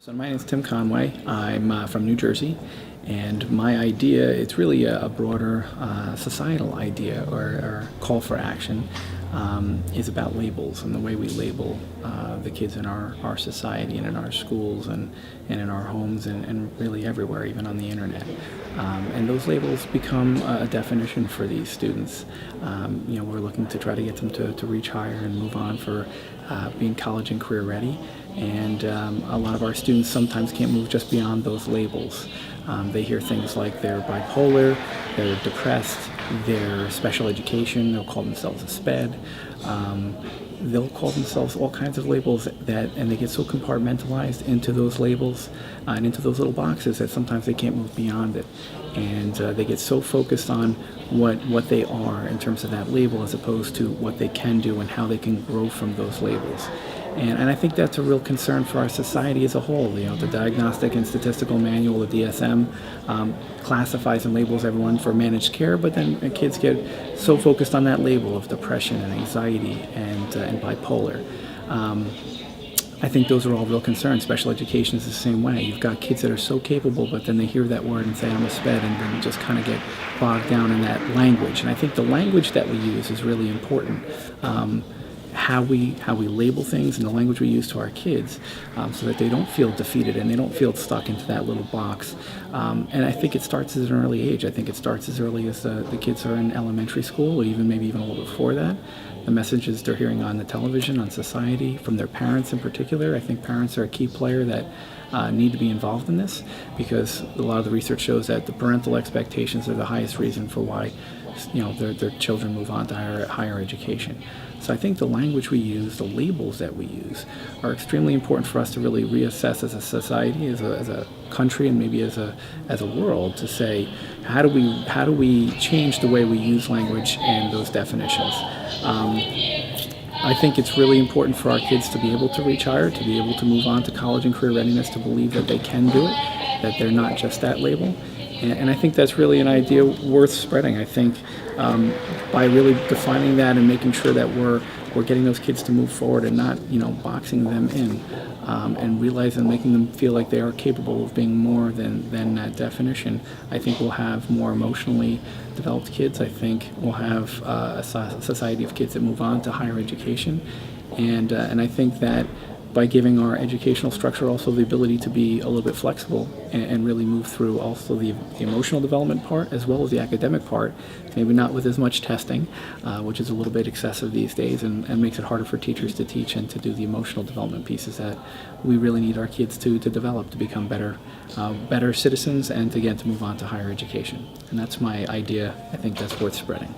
So my name is Tim Conway. I'm from New Jersey, and my idea, it's really a broader societal idea or call for action, is about labels and the way we label the kids in our society and in our schools and in our homes and really everywhere, even on the internet. And those labels become a definition for these students. We're looking to try to get them to reach higher and move on for being college and career ready. And a lot of our students sometimes can't move just beyond those labels. They hear things like they're bipolar, they're depressed, they're special education, they'll call themselves a SPED. They'll call themselves all kinds of labels and they get so compartmentalized into those labels and into those little boxes that sometimes they can't move beyond it. And they get so focused on what they are in terms of that label as opposed to what they can do and how they can grow from those labels. And I think that's a real concern for our society as a whole. The Diagnostic and Statistical Manual, the DSM, classifies and labels everyone for managed care, but then kids get so focused on that label of depression and anxiety and bipolar. I think those are all real concerns. Special education is the same way. You've got kids that are so capable, but then they hear that word and say, I'm a SPED, and then just kind of get bogged down in that language. And I think the language that we use is really important. How we label things and the language we use to our kids, so that they don't feel defeated and they don't feel stuck into that little box. And I think it starts at an early age. I think it starts as early as the kids are in elementary school, or maybe even a little before that. The messages they're hearing on the television, on society, from their parents in particular. I think parents are a key player that need to be involved in this, because a lot of the research shows that the parental expectations are the highest reason for why their children move on to higher education. So I think the language we use, the labels that we use, are extremely important for us to really reassess as a society, as a country, and maybe as a world, to say, how do we change the way we use language and those definitions. I think it's really important for our kids to be able to reach higher, to be able to move on to college and career readiness, to believe that they can do it, that they're not just that label. And I think that's really an idea worth spreading. I think by really defining that and making sure that we're getting those kids to move forward and not boxing them in, and realizing, making them feel like they are capable of being more than that definition, I think we'll have more emotionally developed kids. I think we'll have a society of kids that move on to higher education, and I think that by giving our educational structure also the ability to be a little bit flexible and really move through also the emotional development part as well as the academic part, maybe not with as much testing, which is a little bit excessive these days and makes it harder for teachers to teach and to do the emotional development pieces that we really need our kids to develop to become better citizens and again to move on to higher education. And that's my idea. I think that's worth spreading.